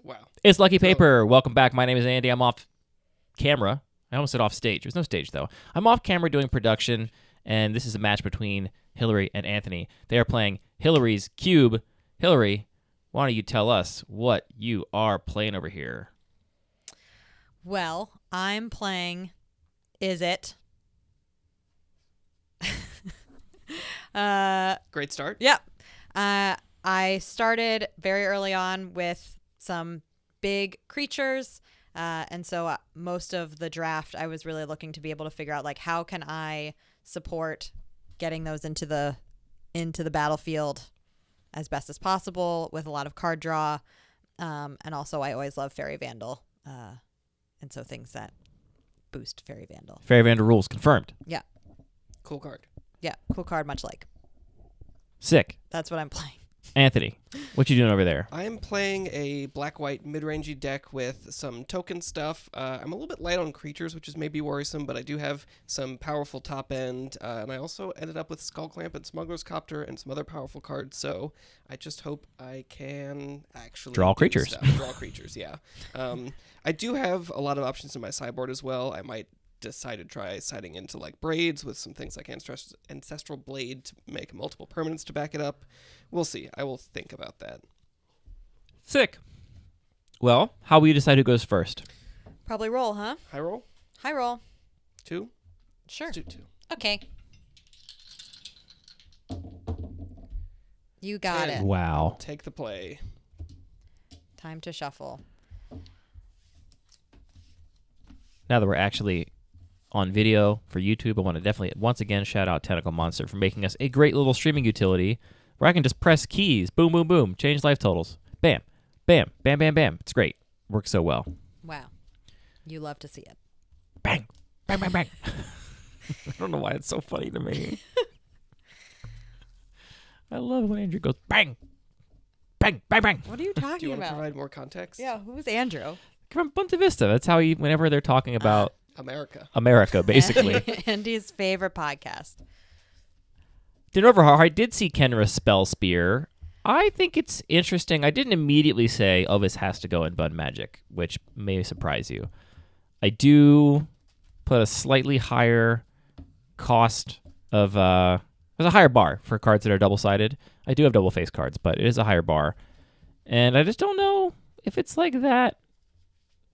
Wow. It's Lucky Paper. Welcome back. My name is Andy. I'm off camera. I almost said off stage. There's no stage, though. I'm off camera doing production, and this is a match between Hillary and Anthony. They are playing Hillary's Cube. Hillary, why don't you tell us what you are playing over here? Well, I'm playing Is It? Great start. Yep. I started very early on with some big creatures, and so most of the draft I was really looking to be able to figure out, like, how can I support getting those into the battlefield as best as possible with a lot of card draw, and also I always love Fairy Vandal, and so things that boost Fairy Vandal. Fairy Vandal rules confirmed. Yeah. Cool card. Yeah, cool card, much like. Sick. That's what I'm playing. Anthony, what you doing over there? I am playing a black-white mid-rangey deck with some token stuff. I'm a little bit light on creatures, which is maybe worrisome, but I do have some powerful top end, and I also ended up with Skull Clamp and Smuggler's Copter and some other powerful cards, so I just hope I can actually Draw do creatures. stuff. Draw creatures, yeah. I do have a lot of options in my sideboard as well. I might decide to try siding into like braids with some things like Ancestral Blade to make multiple permanents to back it up. We'll see. I will think about that. Sick. Well, how will you decide who goes first? Probably roll, huh? High roll? High roll. 2? Sure. Let's do 2. Okay. You got 10. it. Wow. Take the play. Time to shuffle. Now that we're actually on video for YouTube, I want to definitely once again shout out Tentacle Monster for making us a great little streaming utility where I can just press keys, boom, boom, boom, change life totals. Bam, bam, bam, bam, bam. It's great. Works so well. Wow. You love to see it. Bang, bang, bang, bang. I don't know why it's so funny to me. I love when Andrew goes bang, bang, bang, bang. What are you talking Do you want to about? provide more context? Yeah, who's Andrew? From Bunta Vista. That's how he, whenever they're talking about America, basically. Andy's favorite podcast. Dinner Overhaul, I did see Kenra's Spell Spear. I think it's interesting. I didn't immediately say, oh, this has to go in Bud Magic, which may surprise you. I do put a slightly higher cost of, there's a higher bar for cards that are double-sided. I do have double-face cards, but it is a higher bar. And I just don't know if it's like that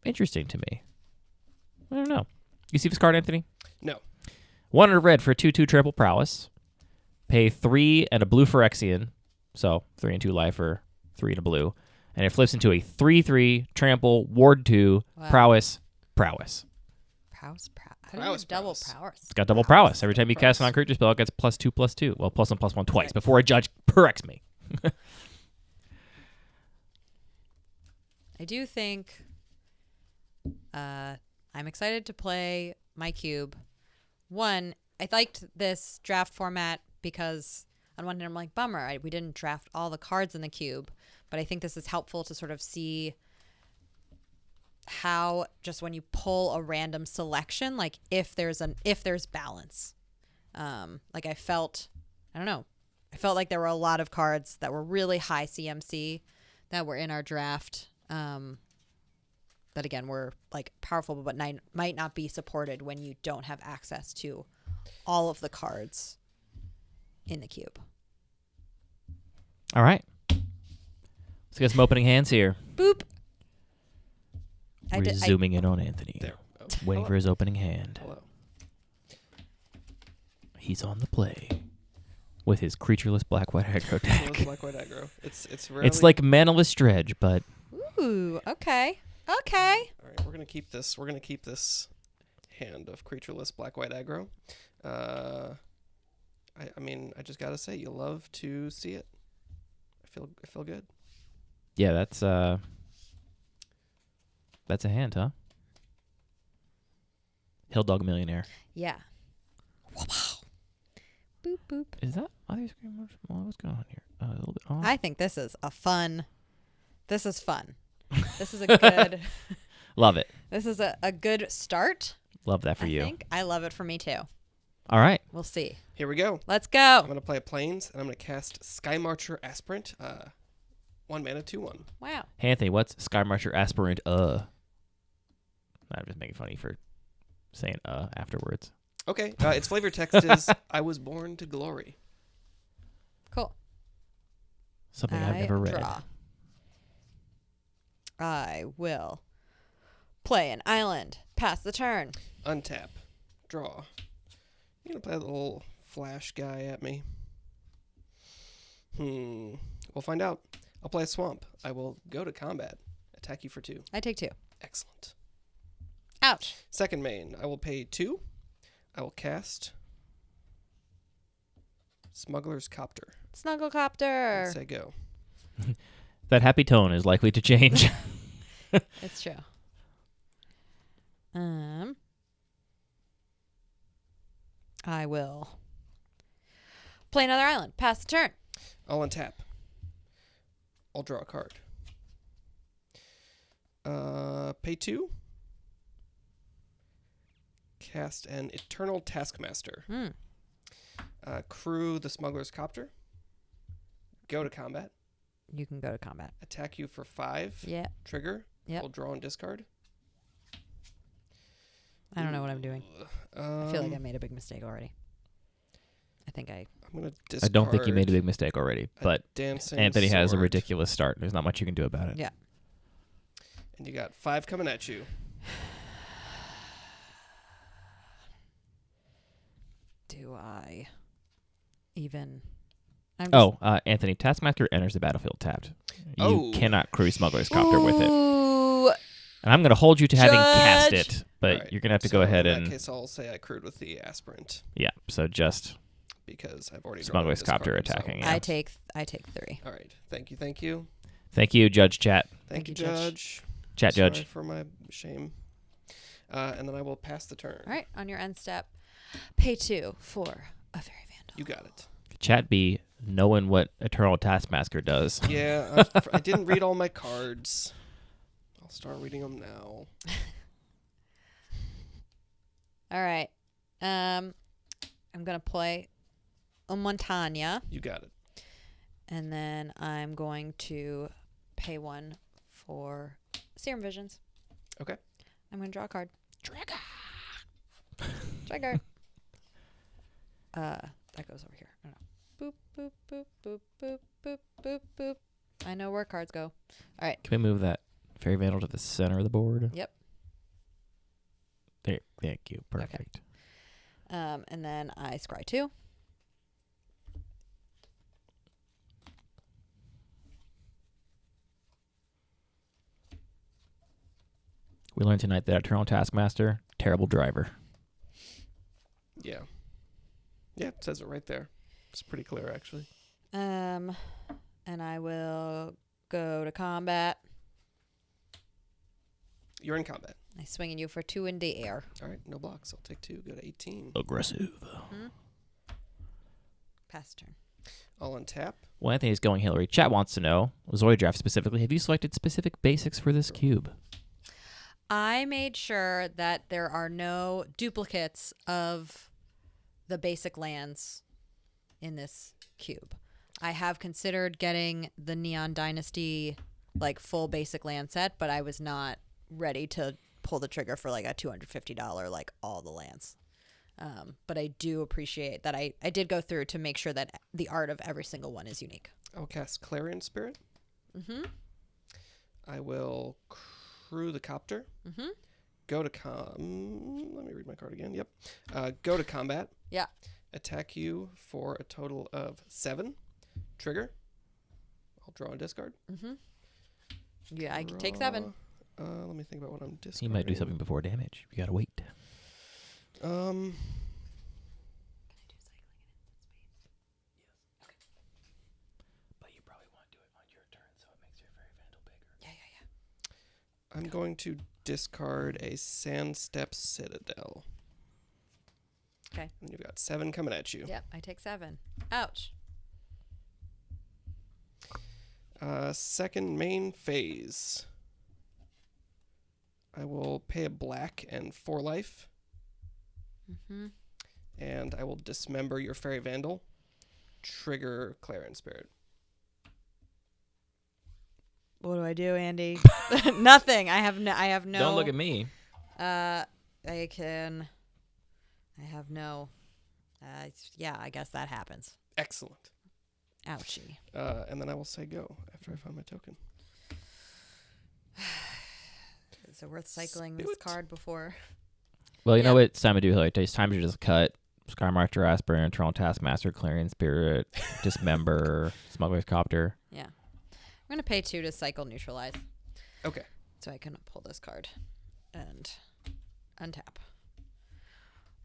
interesting to me. I don't know. You see this card, Anthony? No. 1 and a red for 2/2 trample prowess. Pay 3 and a blue Phyrexian. So 3 and 2 life or 3 and a blue. And it flips into a 3/3 trample, ward 2, prowess. Prowess. How do you Prowess, have double prowess. prowess? It's got double prowess. Every time you cast a non-creature spell, it gets +2/+2. Well, +1/+1 twice before a judge corrects me. I do think I'm excited to play my cube. One, I liked this draft format because on one hand I'm like, bummer, we didn't draft all the cards in the cube, but I think this is helpful to sort of see how just when you pull a random selection, like if there's balance. Like I felt like there were a lot of cards that were really high CMC that were in our draft. That again were like powerful, but might not be supported when you don't have access to all of the cards in the cube. All right. Let's get some opening hands here. Boop. We're zooming in on Anthony. There. Oh, Waiting for his opening hand. Hello. He's on the play with his creatureless black-white aggro deck. Black-white aggro. It's rarely... It's like Manaless Dredge, but... Ooh, okay. All right, we're gonna keep this. We're gonna keep this hand of creatureless black-white aggro. I mean, I just gotta say, you love to see it. I feel good. Yeah, that's a hand, huh? Hill Dog Millionaire. Yeah. Wow. Boop boop. Is that other screen? What's going on here? A little bit. Oh. I think this is fun. This is a good. Love it. This is a good start. Love that for you. I think I love it for me too. All right. We'll see. Here we go. Let's go. I'm gonna play a Plains, and I'm gonna cast Sky Marcher Aspirant. 1 mana, 2/1. Wow. Hey, Anthony, what's Sky Marcher Aspirant? I'm just making funny for saying afterwards. Okay. Its flavor text is I was born to glory. Cool. Something I've never read. Draw. I will play an island. Pass the turn. Untap. Draw. You gonna play that little flash guy at me? We'll find out. I'll play a swamp. I will go to combat. Attack you for 2. I take 2. Excellent. Ouch. Second main. I will pay 2. I will cast Smuggler's Copter. Snugglecopter. Say go. That happy tone is likely to change. It's true. I will play another island. Pass the turn. I'll untap. I'll draw a card. Pay 2. Cast an Eternal Taskmaster. Crew the Smuggler's Copter. Go to combat. You can go to combat. Attack you for 5. Yeah. Trigger. Yep. We'll draw and discard. I don't know what I'm doing. I feel like I made a big mistake already. I'm gonna discard. I don't think you made a big mistake already, but Dancing Anthony has a Sword. ridiculous start. There's not much you can do about it. Yeah. And you got 5 coming at you. Do I even? Anthony, Taskmaster enters the battlefield tapped. You Oh. cannot crew Smuggler's Copter with it. Ooh. And I'm going to hold you to having cast Judge. it, but All right, you're going to have to so go ahead in and... that case, I'll say I crewed with the Aspirant Yeah, so just because I've already Smuggler's drawn and Copter discarded, attacking. so- Yeah. I take 3. All right. Thank you. Thank you, Judge Chat. Thank you, you, Judge. Judge. Chat Sorry Judge. for my shame. And then I will pass the turn. All right. On your end step, pay 2 for a Fairy Vandal. You got it. Chat be knowing what Eternal Taskmaster does. Yeah, I didn't read all my cards. I'll start reading them now. All right. I'm gonna play a Montagna, You got it. and then I'm going to pay 1 for Serum Visions. Okay. I'm gonna draw a card. Trigger. Trigger. That goes over here. I don't know. Boop boop boop boop boop boop boop boop. I know where cards go. All right. Can we move that Fairy Vandal to the center of the board? Yep. There, thank you. Perfect. And then I scry 2. We learned tonight that Eternal Taskmaster, terrible driver. Yeah. Yeah, it says it right there. It's pretty clear, actually. And I will go to combat. You're in combat. I swing at you for 2 in the air. All right, no blocks. I'll take 2. Go to 18. Aggressive. Pass turn. I'll untap. Well, Anthony's going Hillary. Chat wants to know, Zoid Draft specifically, have you selected specific basics for this cube? I made sure that there are no duplicates of the basic lands in this cube. I have considered getting the Neon Dynasty like full basic land set, but I was not ready to pull the trigger for like a $250 like all the lands. But I do appreciate that I did go through to make sure that the art of every single one is unique. I'll cast Clarion Spirit. Mm-hmm. I will crew the Copter. Mm-hmm. Go to let me read my card again. Yep. Go to combat. Yeah. Attack you for a total of 7. Trigger. I'll draw and discard. Mm-hmm. Yeah, I can take 7. Let me think about what I'm discarding. He might do something before damage. You gotta wait. But you probably want to do it on your turn, so it makes your Fairy Vandal bigger. Yeah. I'm going to discard a Sandstep Citadel. Okay. And you've got 7 coming at you. Yep, I take 7. Ouch. Second main phase. I will pay a black and 4 life. Mm-hmm. And I will dismember your Fairy Vandal. Trigger Clarion Spirit. What do I do, Andy? Nothing. I have no. Don't look at me. I have no. Yeah, I guess that happens. Excellent. Ouchie. And then I will say go after I find my token. Is it worth cycling this Spirit. card before? Well, you know Yeah. what it's time to do, Hilary. It's time to just cut Skymarcher, Aspirin, Eternal Taskmaster, Clarion Spirit, Dismember, Smuggler's Copter. Yeah. I'm going to pay 2 to cycle neutralize. Okay. So I can pull this card and untap.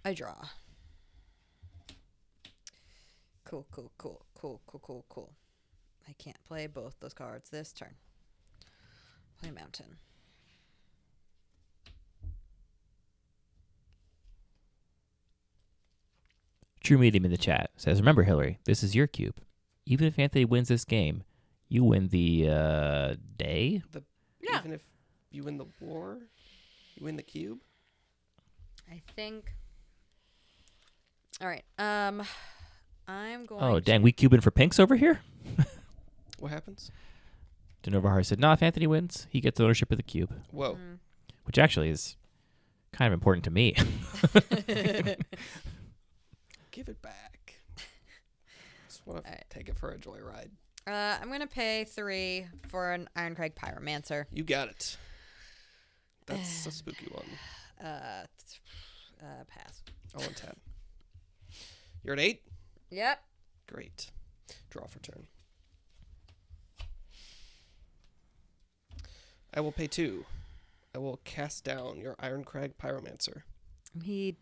I draw. Cool. I can't play both those cards this turn. Play Mountain. True Medium in the chat says, remember, Hillary, this is your cube. Even if Anthony wins this game, you win the day. Yeah. Even if you win the war, you win the cube. I think. All right. I'm going. Oh, dang, we cubing for pinks over here? What happens? Denovahar said, no, if Anthony wins, he gets ownership of the cube, Whoa. which actually is kind of important to me. Give it back. Just want to Alright. take it for a joyride. I'm gonna pay 3 for an Ironcrag Pyromancer. You got it. That's a spooky one. Pass. I'll untap. You're at 8? Yep. Great. Draw for turn. I will pay 2. I will cast down your Ironcrag Pyromancer. He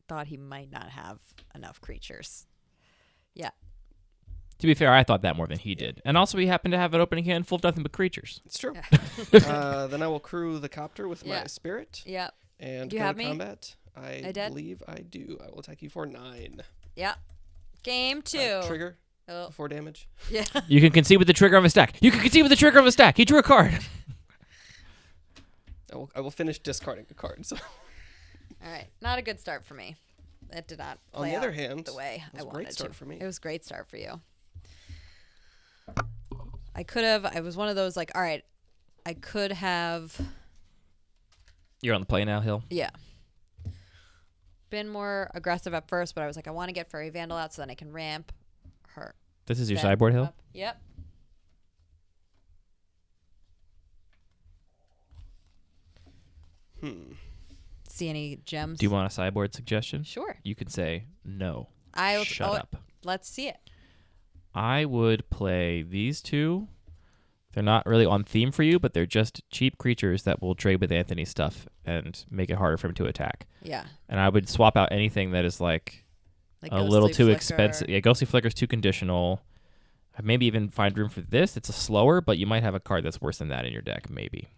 thought he might not have enough creatures. Yeah. To be fair, I thought that more than he did. And also, he happened to have an opening hand full of nothing but creatures. It's true. Then I will crew the copter with my Yeah. spirit. Yep. And Do you go have to me? combat. I did? believe I do. I will attack you for 9. Yep. Game 2. Trigger Oh. for damage. Yeah. You can concede with the trigger of a stack. You can concede with the trigger of a stack. He drew a card. I will finish discarding a card. So All right. Not a good start for me. It did not play on the other out hand, the way it was I a wanted great start to. for me. It was a great start for you. I was one of those like, all right, I could have, You're on the play now, Hill. yeah, been more aggressive at first, but I was like, I want to get Fairy Vandal out so then I can ramp her. This is your Ben sideboard, Hill? up. Yep. See any gems? Do you want a sideboard suggestion? Sure. You could say no. I'll Shut up. Let's see it. I would play these two. They're not really on theme for you, but they're just cheap creatures that will trade with Anthony's stuff and make it harder for him to attack. Yeah. And I would swap out anything that is like Like a little Ghostly too Flicker. expensive. Yeah, Ghostly Flicker's too conditional. I'd maybe even find room for this. It's a slower, but you might have a card that's worse than that in your deck, maybe.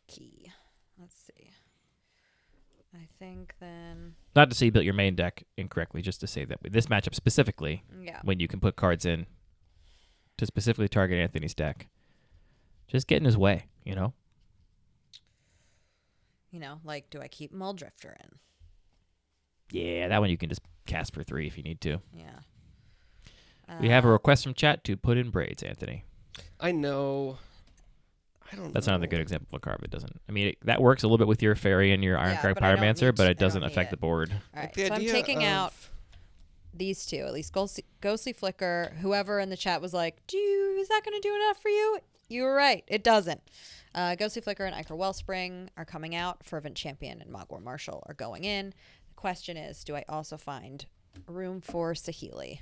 Key. Let's see. I think then. Not to say you built your main deck incorrectly, just to say that with this matchup specifically, Yeah. when you can put cards in to specifically target Anthony's deck, just get in his way, you know? You know, like, do I keep Muldrifter in? Yeah, that one you can just cast for 3 if you need to. Yeah. We have a request from chat to put in braids, Anthony. I know. I don't know. That's another good example of a card that doesn't. I mean, that works a little bit with your fairy and your Ironcrag but I don't Pyromancer, need but to- it doesn't I don't affect need the board. All right. The So I'm idea taking out of- these two, at least Ghostly Flicker. Whoever in the chat was like, is that going to do enough for you? You were right. It doesn't. Ghostly Flicker and Ichor Wellspring are coming out. Fervent Champion and Mogwar Marshall are going in. The question is, do I also find room for Saheeli?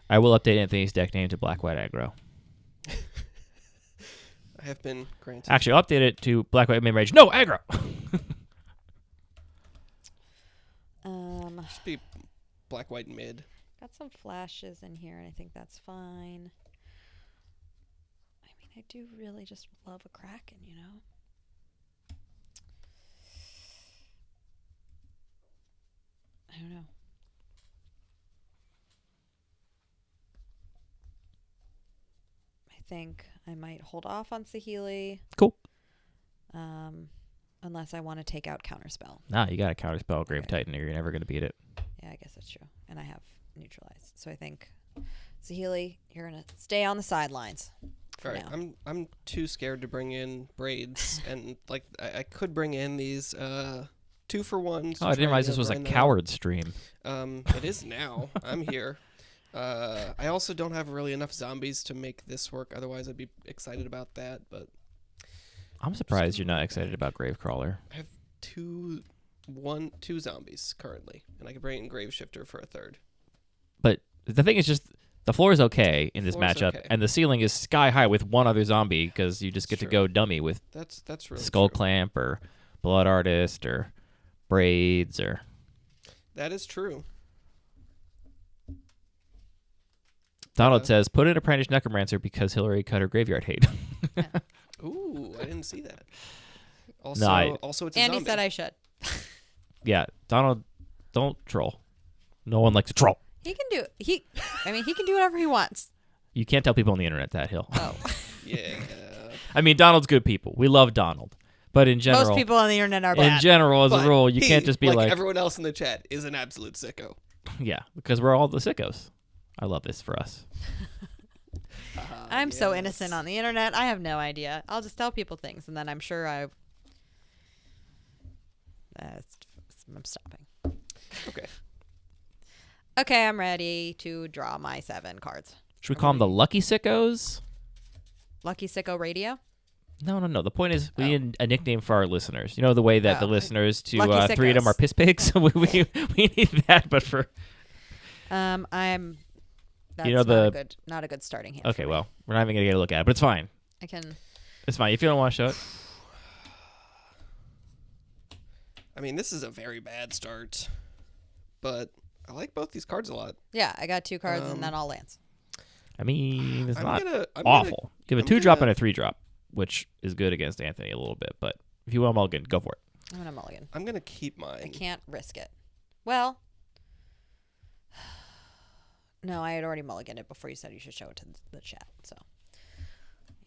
I will update Anthony's deck name to Black White Aggro. I have been granted. Actually, I'll update it to Black White Midrange. No, aggro! Just be black, white, mid. Got some flashes in here, and I think that's fine. I mean, I do really just love a Kraken, you know? I don't know. I think I might hold off on Saheeli, Cool. unless I want to take out Counterspell. Nah, you got a Counterspell Grave Okay. Titan, or you're never going to beat it. Yeah, I guess that's true. And I have Neutralize. So I think Zahili, you're gonna stay on the sidelines. All right, now. I'm too scared to bring in braids, and like I could bring in these 2-for-1s. Oh, I didn't realize this was a coward stream. It is now. I'm here. I also don't have really enough zombies to make this work. Otherwise, I'd be excited about that. But I'm surprised you're not excited about Gravecrawler. I have two zombies currently, and I could bring in Graveshifter for a third. But the thing is just the floor is okay in this Floor is matchup, okay. and the ceiling is sky high with one other zombie because you just get to True. go dummy with That's really Skull true. Clamp or Blood Artist or Braids or... That is true. Donald says, put in Apprentice Necromancer because Hillary cut her graveyard hate. Ooh, I didn't see that. Also, No, also it's a Andy zombie. said I should. Yeah, Donald, don't troll. No one likes to troll. He can do. He can do whatever he wants. You can't tell people on the internet that, Hill. Oh, Yeah. I mean, Donald's good people. We love Donald. But in general, most people on the internet are in bad. general, as But a rule, you he, can't just be like, everyone else in the chat is an absolute sicko. yeah, because we're all the sickos. I love this for us. I'm so innocent on the internet. I have no idea. I'll just tell people things, and then I'm sure I'm stopping. Okay. Okay, I'm ready to draw my 7 cards. Should we call them the Lucky Sickos? Lucky Sicko Radio. No. The point is, we need a nickname for our listeners. You know the way that Oh. the listeners to Lucky 3 of them Sickos. are piss pigs? we need that, but for... That's You know not a good starting hand. Okay, for me. well, we're not even going to get a look at it, but it's fine. I can. It's fine. If you don't want to show it. I mean, this is a very bad start, but I like both these cards a lot. Yeah, I got 2 cards and then all lands. I mean, it's I'm not gonna- awful. Give a I'm 2-drop gonna- and a 3-drop, which is good against Anthony a little bit, but if you want mulligan, go for it. I'm gonna mulligan. I'm gonna keep mine. I can't risk it. Well, no, I had already mulliganed it before you said you should show it to the chat. So,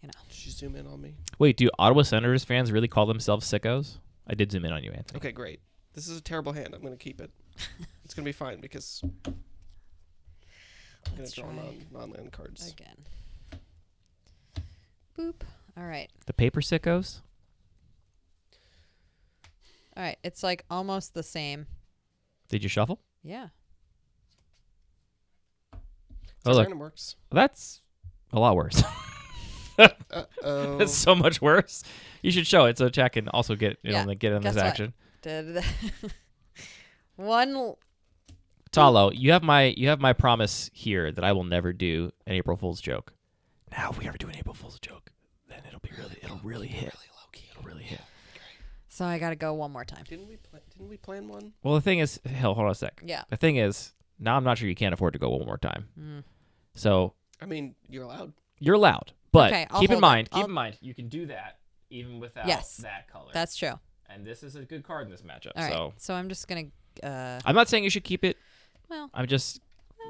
you know. Did you zoom in on me? Wait, do Ottawa Senators fans really call themselves sickos? I did zoom in on you, Anthony. Okay, great. This is a terrible hand. I'm gonna keep it. It's gonna be fine because I'm gonna Let's draw try non-land cards. again. Boop. All right. The paper sickos? All right. It's like almost the same. Did you shuffle? Yeah. Oh, look. Random works. That's a lot worse. Uh-oh. That's so much worse. You should show it so chat can also get Yeah, get on this guess what? action. Did one. Talo, you have my promise here that I will never do an April Fool's joke. Now, if we ever do an April Fool's joke, then it'll really hit. It'll really hit. So I got to go one more time. Didn't we plan one? Well, the thing is, hold on a sec. Yeah. The thing is, now I'm not sure you can't afford to go one more time. Mm. So I mean, you're allowed. you're allowed, but Okay, I'll keep in hold it. mind, you can do that even without Yes. that color. That's true. And this is a good card in this matchup. All right. So So I'm just going to. I'm not saying you should keep it. Well, I'm just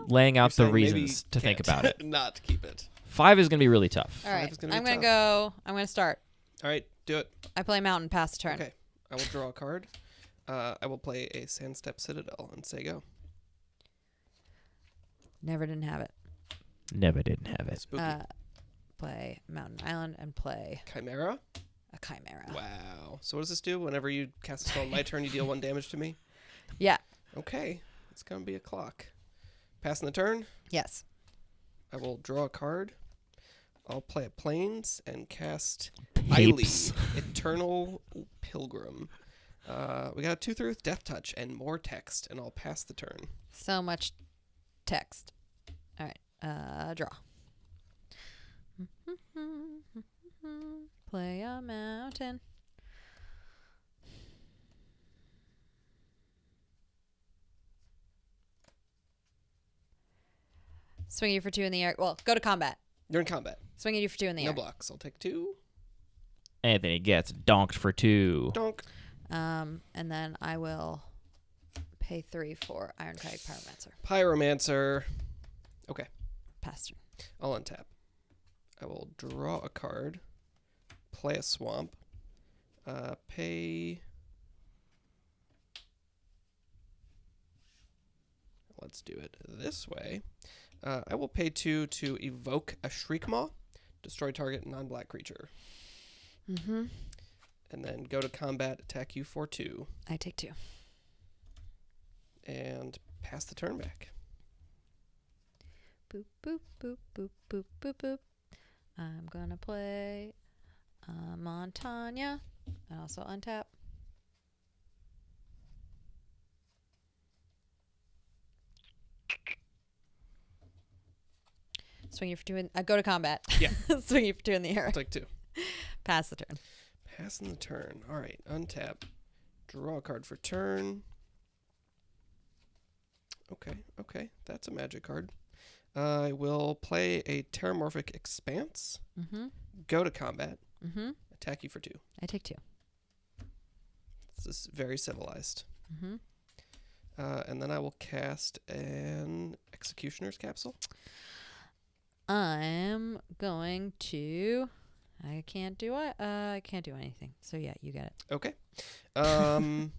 laying out the You're saying maybe reasons to think can't about it. Not keep it. 5 is going to be really tough. all right. is gonna be I'm going to tough. go. I'm going to start. All right, do it. I play Mountain pass the turn. Okay, I will draw a card. I will play a Sandstep Citadel and say go. Never didn't have it. Never didn't have it. Spooky. Play Mountain Island and play Chimera? a Chimera. Wow. So what does this do? Whenever you cast a spell on my turn, you deal 1 damage to me? Yeah. Okay, it's going to be a clock. Passing the turn, Yes. I will draw a card. I'll play a Plains and cast Peeps. Eiley, Eternal Pilgrim. We got a 2/3 with Death Touch and more text, and I'll pass the turn. So much text. All right. Draw. Play a mountain. Swing you for 2 in the air. Well, go to combat. You're in combat. Swing you for 2 in the No air. blocks. I'll take 2. Anthony gets donked for 2. Donk. And then I will pay 3 for Ironclad Pyromancer. Pyromancer. Okay, Pass turn. I'll untap. I will draw a card. Play a swamp. Pay. Let's do it this way. I will pay 2 to evoke a Shriekmaw. Destroy target non-black creature. Mm-hmm. And then go to combat, attack you for 2. I take 2. And pass the turn back. Boop, boop, boop, boop, boop, boop, boop. I'm going to play Montanya and also untap. Swing you for 2 in... go to combat. Yeah. Swing you for 2 in the air. I'll take 2. Pass the turn. Passing the turn. All right, untap. Draw a card for turn. Okay. That's a magic card. I will play a Terramorphic Expanse. Mm-hmm. Go to combat. Mm-hmm. Attack you for 2. I take 2. This is very civilized. Mm-hmm. And then I will cast an Executioner's Capsule. I'm going to... I can't do anything. So yeah, you get it. Okay. Don't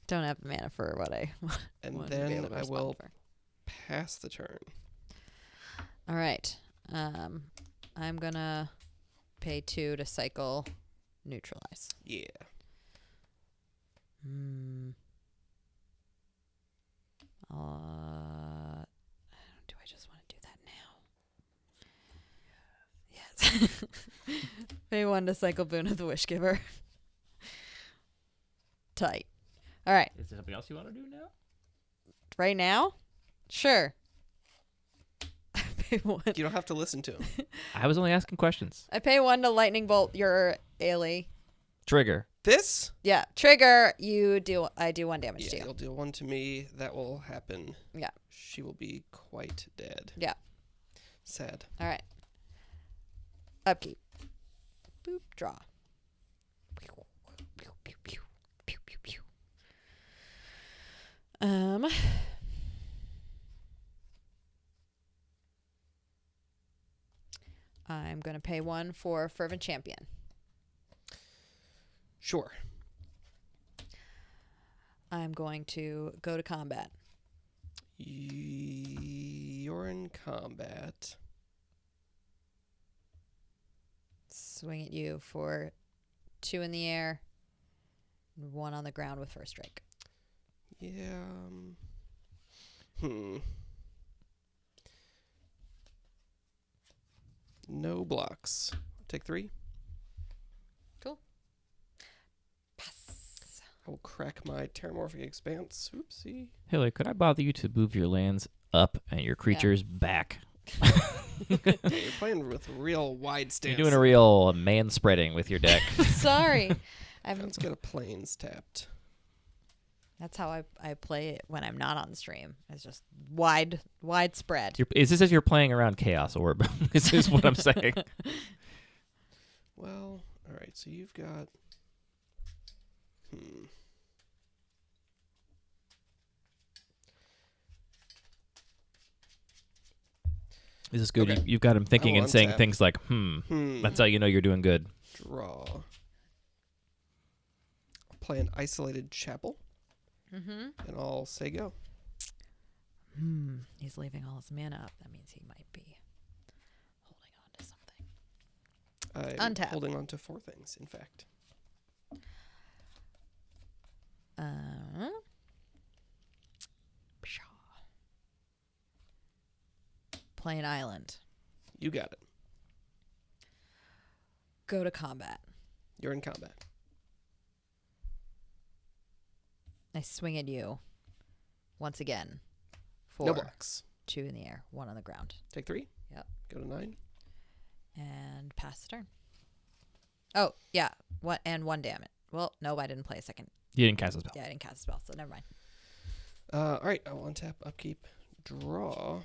have the mana for what I And wanted to be then able to I respond will for. pass the turn. All right. I'm gonna pay 2 to cycle neutralize. Yeah. Do I just want to do that now? Yes. Pay 1 to cycle Boon of the Wishgiver. Tight. All right. Is there something else you want to do now? Right now? Sure. I pay 1. You don't have to listen to him. I was only asking questions. I pay 1 to lightning bolt your Ailey. Trigger. This? Yeah. Trigger, I do 1 damage to Yeah, you. you'll deal 1 to me. That will happen. Yeah. She will be quite dead. Yeah. Sad. All right. Upkeep. Boop. Draw. I'm going to pay 1 for Fervent Champion. Sure. I'm going to go to combat. You're in combat. Swing at you for 2 in the air, 1 on the ground with first strike. Yeah. No blocks. Take 3. Cool. Pass. I will crack my Terramorphic Expanse. Oopsie. Hilly, could I bother you to move your lands up and your creatures back? Yeah, you're playing with a real wide stance. You're doing a real man spreading with your deck. Sorry. Let's get a plains tapped. That's how I play it when I'm not on stream. It's just widespread. Is this as you're playing around Chaos Orb? This is what I'm saying. Well, all right. So you've got. This is good. Okay. You've got him thinking I and will saying untap. things like, That's how you know you're doing good. Draw. Play an Isolated Chapel. Mm-hmm. And I'll say go. He's leaving all his mana up. That means he might be holding on to something. I'm Untap. holding on to 4 things, in fact. Play an island. You got it. Go to combat. You're in combat. I swing at you once again for No blocks. 2 in the air, 1 on the ground. Take 3. Yep. Go to 9. And pass the turn. Oh, yeah. What? And 1 damage. Well, no, I didn't play a second. You didn't cast a spell. Yeah, I didn't cast a spell, so never mind. All right. I will untap, upkeep, draw.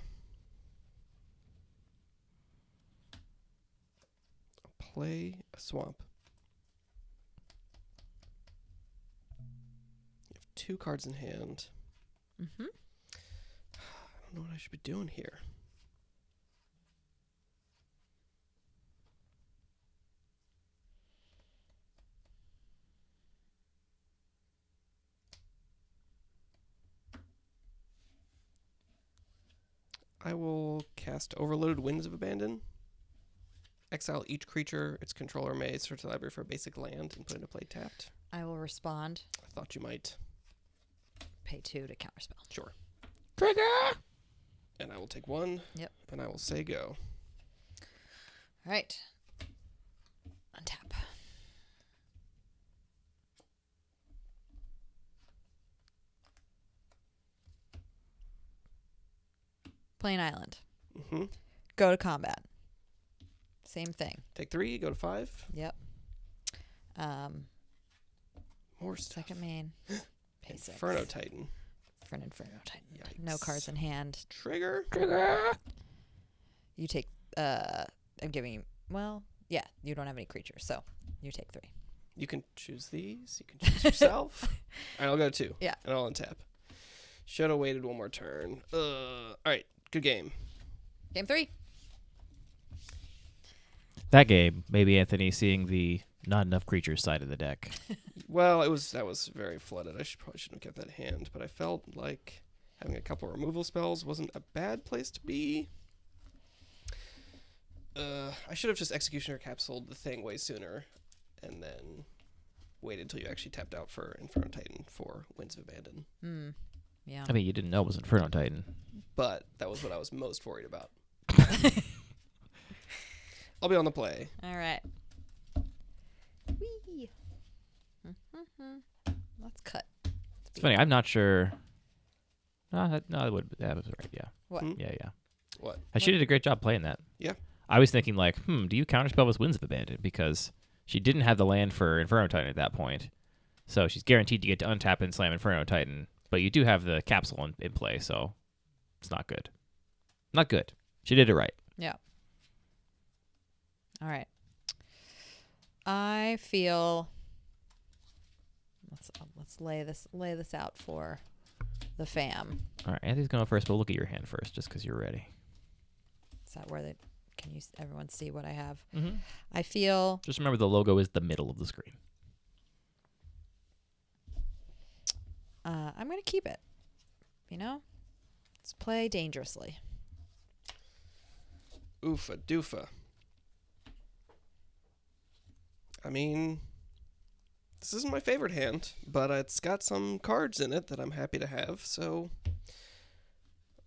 Play a swamp. You have 2 cards in hand. Mm-hmm. I don't know what I should be doing here. I will cast Overloaded Winds of Abandon. Exile each creature its controller may search the library for a basic land and put into play tapped. I will respond. I thought you might. Pay 2 to counterspell. Sure. Trigger! And I will take 1. Yep. And I will say go. All right. Untap. Play an island. Mm-hmm. Go to combat. Same thing. Take 3, go to 5. Yep. More stuff. Second main. Pay 6. Inferno Titan. For an Inferno Titan. Yikes. No cards in hand. Trigger. You take, I'm giving you, well, yeah, you don't have any creatures, so you take 3. You can choose these. You can choose yourself. All right, I'll go 2. Yeah. And I'll untap. Should have waited one more turn. All right, good game. Game 3. That game, maybe Anthony seeing the not enough creatures side of the deck. Well, that was very flooded. Probably shouldn't have kept that hand, but I felt like having a couple removal spells wasn't a bad place to be. I should have just Executioner capsuled the thing way sooner, and then waited until you actually tapped out for Inferno Titan for Winds of Abandon. Yeah. I mean, you didn't know it was Inferno Titan. But that was what I was most worried about. I'll be on the play. All right. Whee! Let's cut. It's funny. I'm not sure. No, that was right. Yeah. What? Yeah. What? She did a great job playing that. Yeah. I was thinking like, do you counterspell with Winds of Abandon? Because she didn't have the land for Inferno Titan at that point. So she's guaranteed to get to untap and slam Inferno Titan. But you do have the capsule in play, so it's not good. Not good. She did it right. Yeah. All right. I feel let's lay this out for the fam. All right, Anthony's going to go first, but look at your hand first, just because you're ready. Is that where can you everyone see what I have? Mm-hmm. I feel Just remember the logo is the middle of the screen. I'm gonna keep it. Let's play dangerously. Oofa doofa. I mean, this isn't my favorite hand, but it's got some cards in it that I'm happy to have, so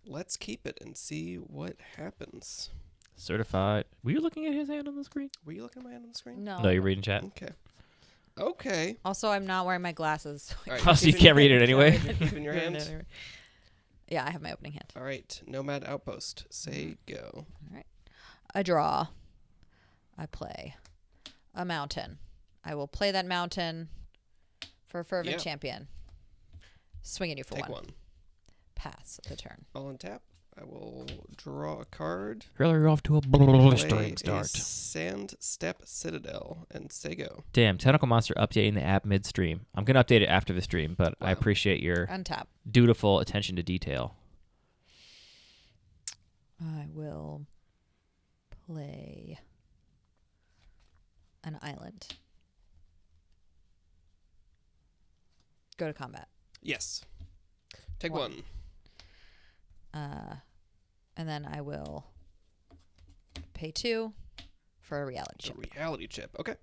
let's keep it and see what happens. Certified. Were you looking at his hand on the screen? Were you looking at my hand on the screen? No. No, you're reading chat. Okay. Also, I'm not wearing my glasses. All right, Oh, so you keeping can't read it anyway? You're keeping your hand? Yeah, I have my opening hand. All right. Nomad Outpost. Say go. All right. I draw. I play a mountain. I will play that mountain for a Fervent Champion. Swinging you for Take 1. one. Pass the turn. I'll untap. I will draw a card. Really, you're off to a Play blistering a start. Sand Step Citadel and say go. Damn, Tentacle Monster updating the app midstream. I'm going to update it after the stream, but I Wow. appreciate your Untap. dutiful attention to detail. I will play an island. Go to combat. Yes. Take One. one. And then I will pay 2 for a reality A chip. reality chip. Okay.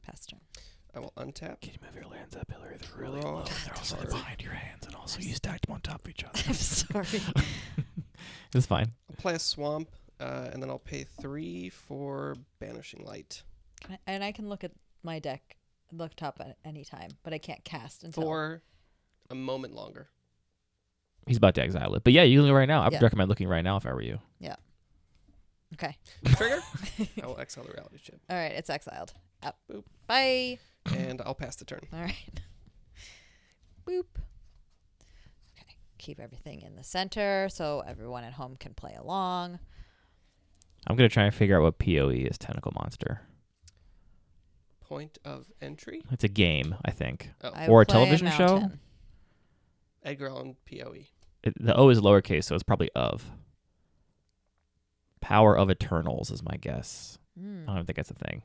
Pass turn. I will untap. Can you move your lands up, Hillary? They're really low, and They're also Sorry. behind your hands, and also you stacked them on top of each other. I'm sorry. It's fine. I'll play a swamp, and then I'll pay 3 for Banishing Light. And I can look at my deck, look top at any time, but I can't cast until. For a moment longer. He's about to exile it. But yeah, you can go right now. I would Yeah. recommend looking right now if I were you. Okay. Trigger. I will exile the reality chip. All right. It's exiled. Up. Boop. Bye. And I'll pass the turn. All right. Boop. Okay. Keep everything in the center so everyone at home can play along. I'm going to try and figure out what PoE is, Tentacle Monster. Point of entry. It's a game, I think. Oh, I Or a play television show? mountain. Edgar Allan Poe. The O is lowercase, so it's probably of. Power of Eternals is my guess. I don't think that's a thing.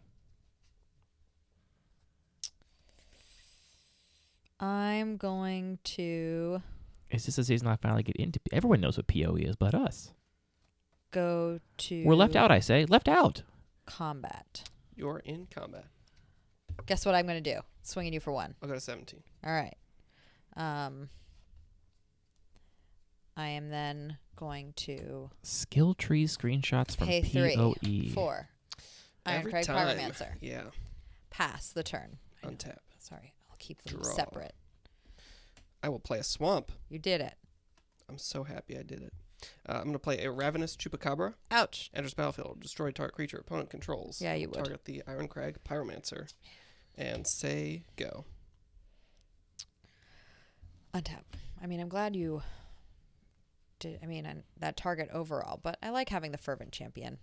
I'm going to. Is this a season I finally get into? Everyone knows what PoE is but us. go to. We're left out, I say. Left out. Combat. You're in combat. Guess what I'm going to do? Swinging you for 1. I'll go to 17. All right. I am then going to Skill tree screenshots from pay 3 PoE. for Iron Every Crag time. Pyromancer. Yeah. Pass the turn. Untap. Sorry, I'll keep them Draw. separate. I will play a swamp. You did it. I'm so happy I did it. I'm going to play a Ravenous Chupacabra. Ouch. Enters battlefield. Destroy target creature opponent controls. Yeah, you would. Target the Iron Crag Pyromancer. And say go. Untap. I mean, I'm glad you did. I mean, that target overall, but I like having the Fervent Champion.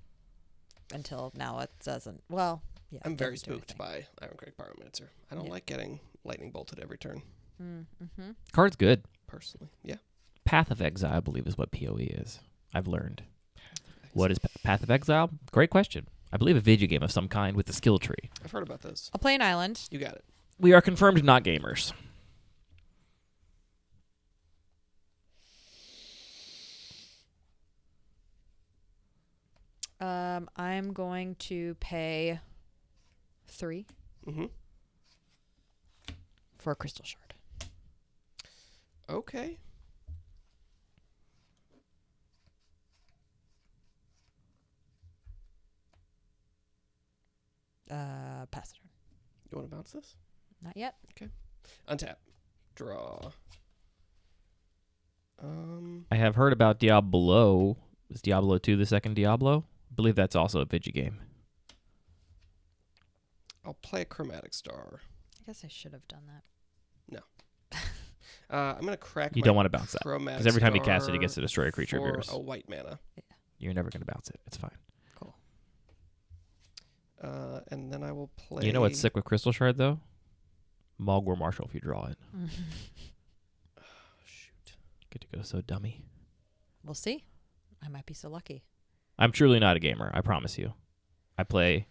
Until now, it doesn't. Well, yeah. I'm it very doesn't do spooked by Iron Crag Pyromancer. I don't Yeah. like getting lightning bolted every turn, Mm-hmm. Card's good. personally. Yeah. Path of Exile, I believe, is what PoE is. I've learned. What is Path of Exile? Great question. I believe a video game of some kind with a skill tree. I've heard about those. I'll play an island. You got it. We are confirmed not gamers. I'm going to pay 3 Mm-hmm. for a Crystal Shard. Okay. Pass the turn. You want to bounce this? Not yet. Untap. Draw. I have heard about Diablo. Is Diablo 2 the second Diablo? I believe that's also a video game. I'll play a Chromatic Star. I guess I should have done that. I'm going to crack You my don't want to bounce that. Chromatic Because every time you cast it, Star it gets to destroy a creature of for yours. a white mana. You're never going to bounce it. It's fine. Cool. And then I will play... You know what's sick with Crystal Shard, though? Mulgore Marshall if you draw it. Shoot. Get to go so dummy. We'll see. I might be so lucky. I'm truly not a gamer, I promise you. I play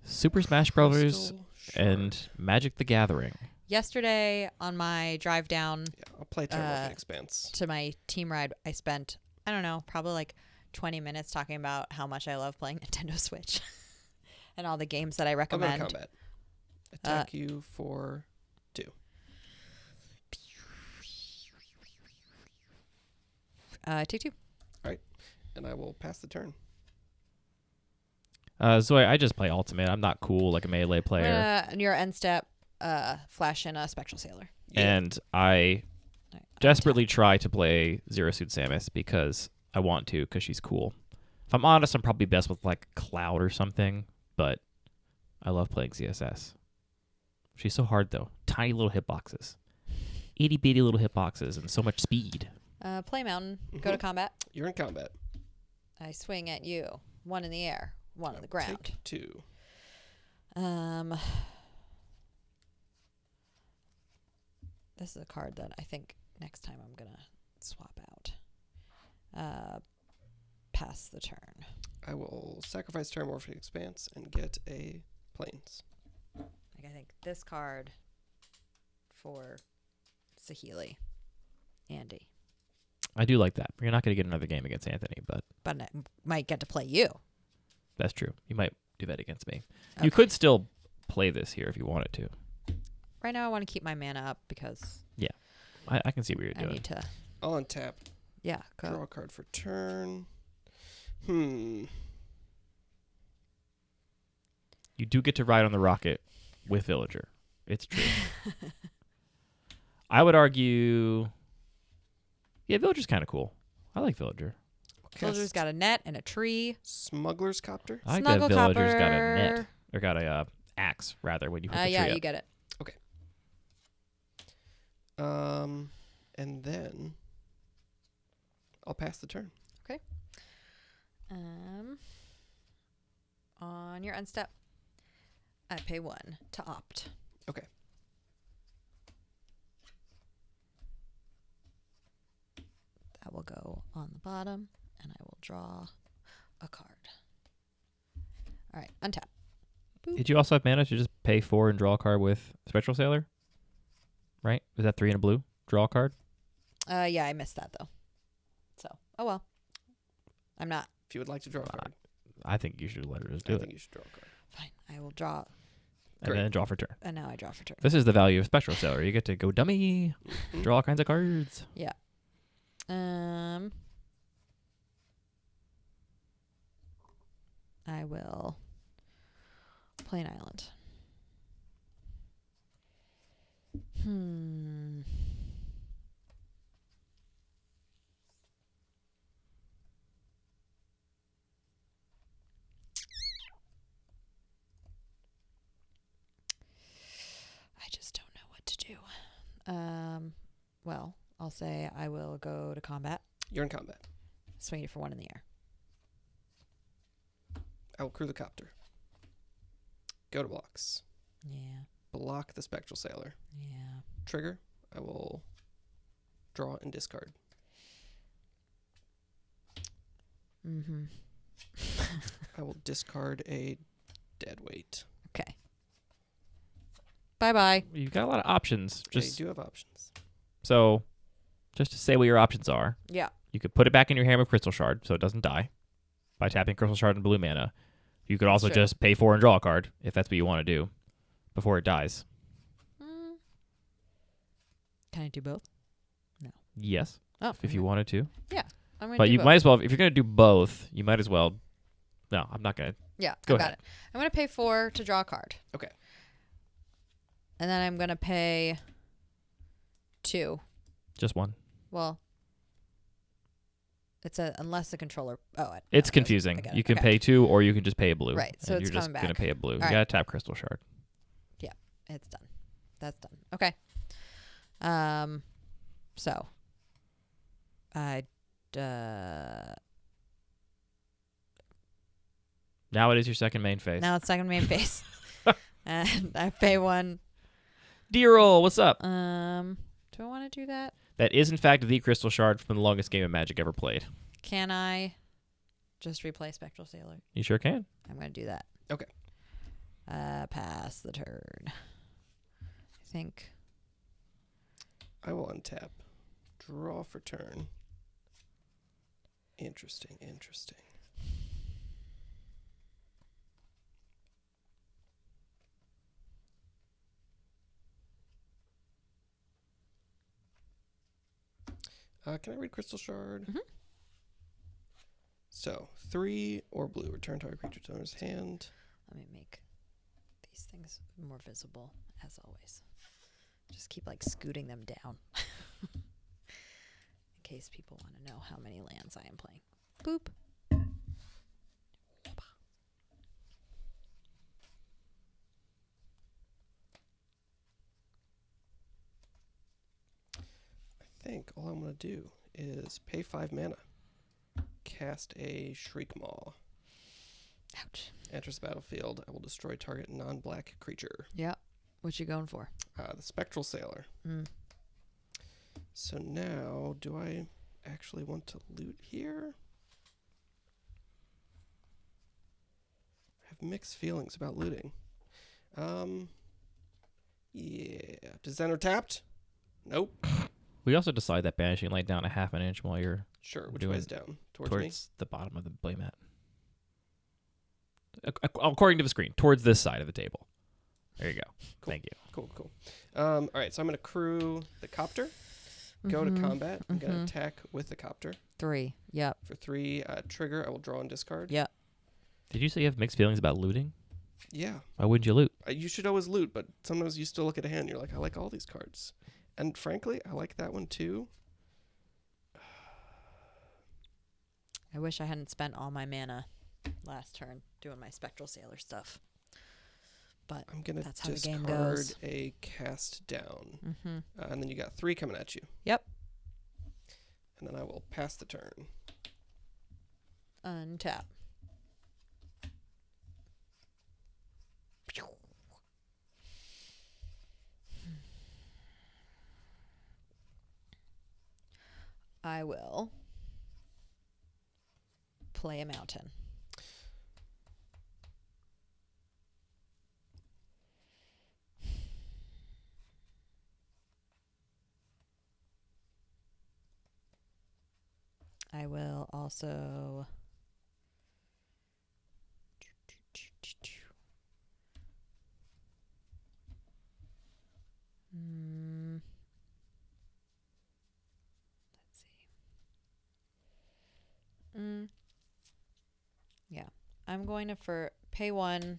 Super Smash Bros. Crystal Shard. and Magic the Gathering. Yesterday on my drive down Yeah, I'll play Terramorphic Expanse. to my team ride, I spent, I don't know, probably like 20 minutes talking about how much I love playing Nintendo Switch and all the games that I I'll go to recommend. combat. Attack you for 2. Take 2. And I will pass the turn. Zoe, I just play Ultimate. I'm not cool like a melee player. On your end step, flash in a Spectral Sailor. Yeah. And I Right, desperately try to play Zero Suit Samus because I want to, because she's cool. If I'm honest, I'm probably best with like Cloud or something, but I love playing ZSS. She's so hard though. Tiny little hitboxes. Itty bitty little hitboxes and so much speed. Play Mountain. Go to Mhm. combat. You're in combat. I swing at you. 1 in the air, 1 on the ground. Take 2. This is a card that I think next time I'm gonna swap out. Pass the turn. I will sacrifice Terramorphic Expanse and get a Plains. Like I think this card for Saheeli, Andy, I do like that. You're not going to get another game against Anthony, but but I might get to play you. that's true. You might do that against me. Okay. You could still play this here if you wanted to. Right now, I want to keep my mana up because I can see what you're I doing. need to. I'll untap. Yeah, Draw go. a card for turn. Hmm. You do get to ride on the rocket with Villager. It's true. I would argue... Yeah, Villager's kind of cool. I like Villager. Villager's Cast got a net and a tree. Smuggler's Copter. I like that Villager's got a Snugglecopper. net. Or got a axe, rather, when you hook the Yeah, tree you up. get it. And then I'll pass the turn. On your end step, I pay 1 to opt. Okay. That will go on the bottom, and I will draw a card. All right, untap. Did you also have mana to just pay 4 and draw a card with Spectral Sailor? Right? Was that 3 and a blue? Draw a card? Yeah, I missed that though. So, oh well. I'm not If you would like to draw a card, I think you should let her just I do think it. you should draw a card. Fine. I will draw. And Great. then draw for turn. And now I draw for turn. This is the value of Spectral Sailor. You get to go dummy, Mhm. draw all kinds of cards. Yeah. I will play an island. I just don't know what to do. Well, I'll say I will go to combat. You're in combat. Swing it for 1 in the air. I will crew the copter. Go to blocks. Yeah. Block the Spectral Sailor. Yeah. Trigger. I will draw and discard. Mm-hmm. I will discard a dead weight. Okay. Bye-bye. You've got a lot of options. Yeah, Just you do have options. so, just to say what your options are, Yeah. you could put it back in your hand with Crystal Shard so it doesn't die by tapping Crystal Shard and blue mana. You could also Sure. just pay 4 and draw a card if that's what you want to do before it dies. Can I do both? Yes, Oh, if you wanted to. I'm gonna But do you both. might as well, if you're going to do both, you might as well. No, I'm not going to. Yeah, Go I got ahead. it. I'm gonna pay 4 to draw a card. Okay. And then I'm gonna pay 2. Just one. Well, it's unless the controller. It's no, confusing. I get it. You can Okay. pay 2 or you can just pay a blue. Right, so and it's you're just coming going to back. pay a blue. You right. got to tap Crystal Shard. It's done. That's done. Okay. So I Now it is your second main phase. now it's second main phase, and I pay 1. D-roll, what's up? Do I want to do that? That is, in fact, the Crystal Shard from the longest game of Magic ever played. Can I just replay Spectral Sailor? You sure can. I'm gonna do that. Okay. Pass the turn. I think. I will untap. Draw for turn. Interesting. Can I read Crystal Shard? Mhm. So, 3 or blue. Return target creature to owner's hand. Let me make these things more visible, as always. Just keep like scooting them down. In case people want to know how many lands I am playing. Boop. I think all I'm going to do is pay 5 mana. Cast a Shriek Maw. Ouch. Enters the battlefield. I will destroy target non-black creature. Yeah. What you going for? The Spectral Sailor. Mm. So now, do I actually want to loot here? I have mixed feelings about looting. Yeah. Does Zenner tapped? Nope. We also decide that banishing light down a half an inch while you're Sure. Which Doing way's down? Towards me? the bottom of the playmat. According to the screen, towards this side of the table. There you go. Cool. Thank you. Cool. All right, so I'm going to crew the copter. Go to combat. I'm going to attack with the copter. 3. Yep. For 3, trigger, I will draw and discard. Yep. Did you say you have mixed feelings about looting? Yeah. Why wouldn't you loot? You should always loot, but sometimes you still look at a hand and you're like, I like all these cards. And frankly, I like that one too. I wish I hadn't spent all my mana last turn doing my Spectral Sailor stuff. But I'm going to that's how the game discard goes. a cast down. Mm-hmm. And then you got 3 coming at you. Yep. And then I will pass the turn. Untap. I will play a mountain. I will also I'm going to pay 1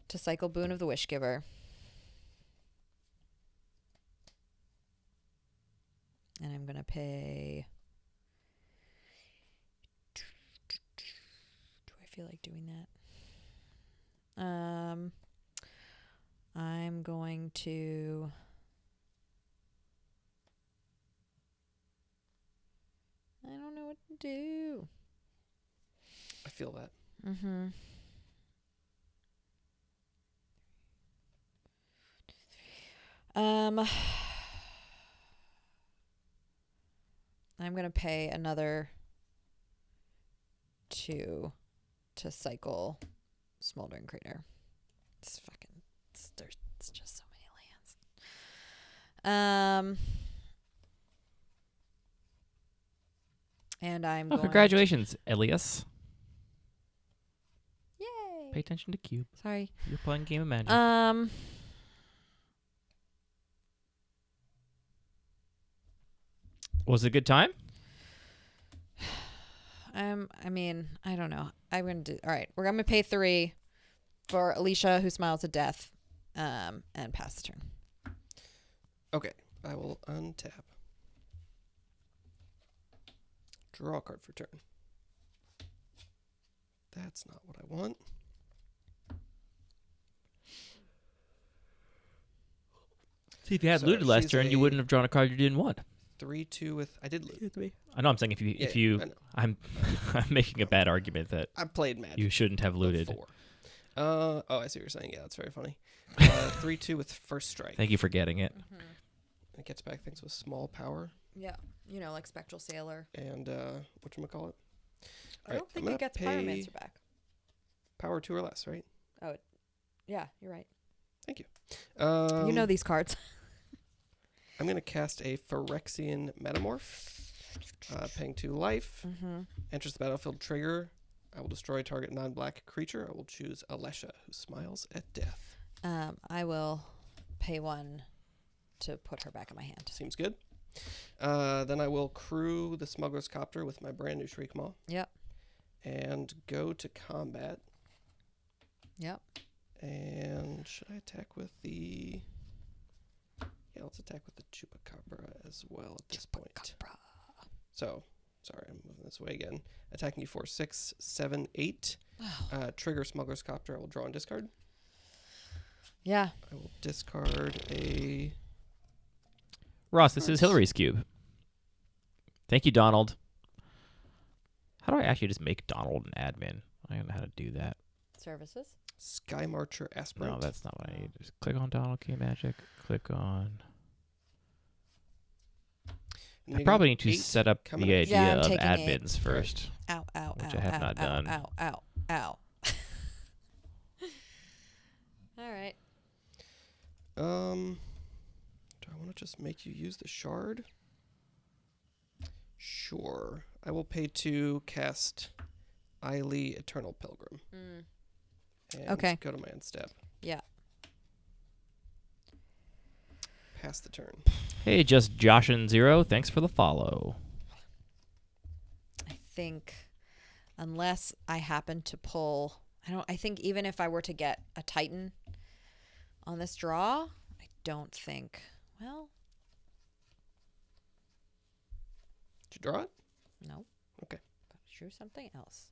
to cycle Boon of the Wishgiver. And I'm going to pay... Do I feel like doing that? I'm going to... I don't know what to do. I feel that. Mm-hmm. I'm going to pay another 2 to cycle Smoldering Crater. It's just so many lands. And I'm going congratulations, Elias. Yay! Pay attention to Cube. Sorry. You're playing Game of Magic. Was it a good time? I mean, I don't know. I'm going to do... All right. We're going to pay 3 for Alicia, who smiles at death, and pass the turn. Okay. I will untap. Draw a card for turn. That's not what I want. See, if you had So looted last she's turn, you a- wouldn't have drawn a card you didn't want. 3-2 with... I did loot. I know. I'm saying if you, I know. I'm making a bad argument that I played Magic. you shouldn't have looted. Before. Oh, I see what you're saying. Yeah, that's very funny. 3-2 with first strike. Thank you for getting it. Mm-hmm. It gets back things with small power Yeah. You know, like Spectral Sailor. and whatchamacallit. I don't think it gets Pyromancer back. Power 2 or less, right? Yeah, you're right. Thank you. You know these cards. I'm going to cast a Phyrexian Metamorph. Paying 2 life. Mm-hmm. Enters the battlefield trigger. I will destroy target non-black creature. I will choose Alesha, who smiles at death. I will pay 1 to put her back in my hand. Seems good. Then I will crew the Smuggler's Copter with my brand new Shriek Maw. Yep. And go to combat. Yep. And should I attack with the... Yeah, let's attack with the Chupacabra as well at this point. So, sorry, I'm moving this way again. Attacking you for 6, 7, 8. Trigger Smuggler's Copter. I will draw and discard. Yeah. I will discard a... Ross, this is Hillary's Cube. Thank you, Donald. How do I actually just make Donald an admin? I don't know how to do that. Services. Sky Marcher Aspirant. No, that's not what I need. Just click on Donald Game Magic. Click on... I probably need to set up the idea Yeah, I'm of taking admins 8. first. Ow, ow, Which ow, I have ow, not ow, done. Ow, ow, ow. All right. Do I want to just make you use the shard? Sure. I will pay 2, cast Eily Eternal Pilgrim. And Okay. go to my end step. Yeah. Pass the turn. Hey, just Josh and Zero. Thanks for the follow. I think unless I happen to pull, I think even if I were to get a Titan on this draw, I don't think, well, Did you draw it? no. Okay. Drew something else.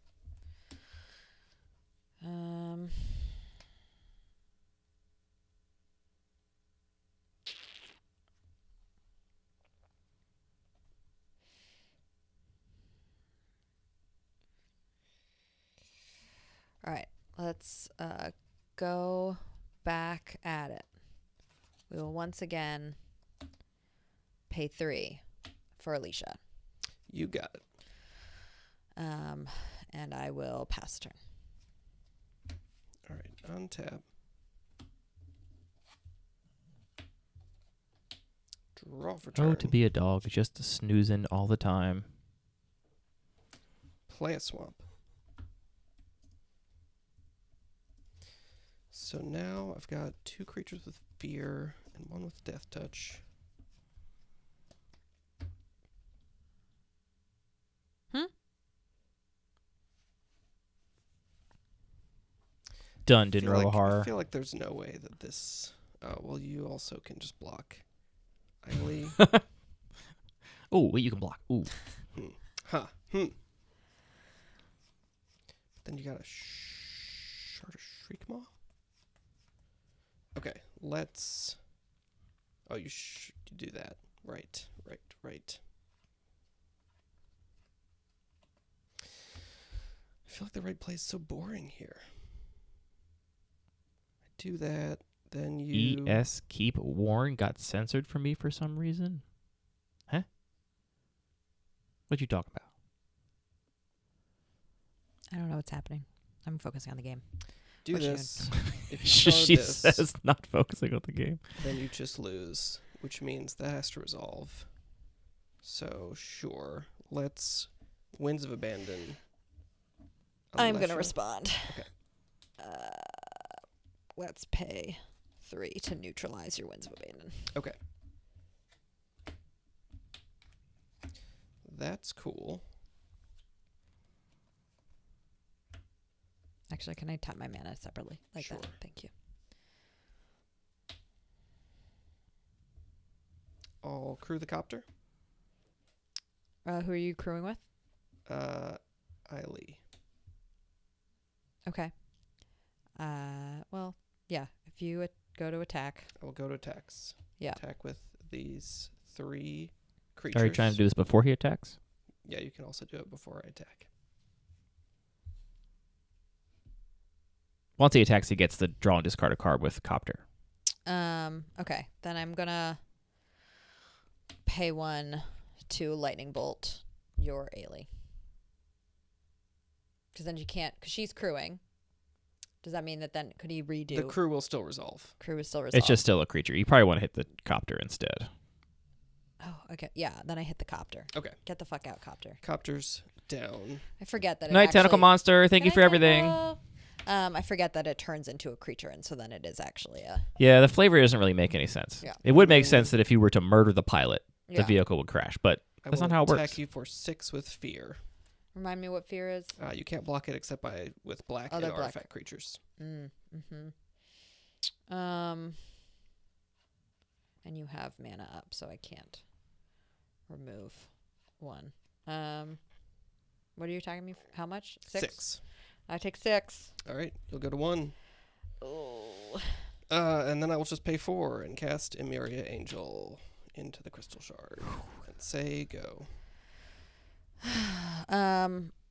All right, let's go back at it. We will once again pay 3 for Alicia. You got it. And I will pass the turn. All right. Untap. Draw for turn. Oh, to be a dog, just snoozing all the time. Play a swamp. So now I've got 2 creatures with fear and 1 with death touch. Done, didn't feel roll a like, I horror. feel like there's no way that this. Well, you also can just block. Eily. Oh, wait, you can block. Ooh. Huh. Then you got a Shard of Shriekmaw. Okay, let's. Oh, you do that. Right. I feel like the right play is so boring here. I do that, then you. ES Keep Warren got censored from me for some reason. Huh? What'd you talk about? I don't know what's happening. I'm focusing on the game. Do What you this. If you She card this, says not focusing on the game. then you just lose, which means that has to resolve. So, sure. Let's Winds of Abandon. I'm going to Alesha. respond. Okay. Let's pay 3 to neutralize your Winds of Abandon. Okay. That's cool. Actually, can I tap my mana separately like Sure. that? Thank you. I'll crew the copter. Who are you crewing with? Eily. Okay. Well, yeah. If you go to attack. I will go to attacks. Yeah. Attack with these 3 creatures. Are you trying to do this before he attacks? Yeah, you can also do it before I attack. Once he attacks, he gets the draw and discard a card with Copter. Okay. Then I'm gonna pay 1 to lightning bolt your Ailey. Because then you can't. Because she's crewing. Does that mean that then could he redo? The crew will still resolve. Crew is still resolved. It's just still a creature. You probably want to hit the Copter instead. Oh, okay. Yeah. Then I hit the copter. Okay. Get the fuck out, copter. Copter's down. I forget that. Night, Tentacle Monster. Thank you for everything. I forget that it turns into a creature, and so then it is actually a. Yeah, the flavor doesn't really make any sense. Yeah. It would make sense that if you were to murder the pilot, the Yeah. vehicle would crash, but that's not how it I will works. attack you for 6 with fear. Remind me what fear is. You can't block it except with black Oh, and they're black. artifact creatures. And you have mana up, so I can't remove 1. What are you attacking me? How much? 6? I take 6. All right, you'll go to 1. Oh. And then I will just pay 4 and cast Emeria Angel into the Crystal Shard and say go.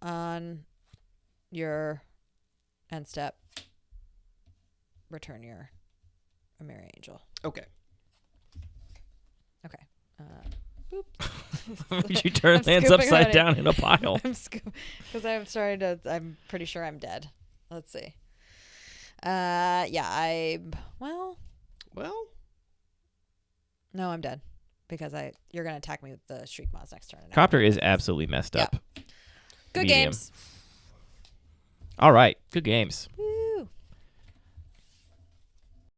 On your end step, return your Emeria Angel. Okay. Okay. You turn I'm lands scooping upside on it. down in a pile. Because I'm pretty sure I'm dead. Let's see. Yeah, well, no, I'm dead. Because you're going to attack me with the Shriekmaws next turn. Copter is absolutely messed Yeah. up. Good Medium. games. All right. Good games. Woo.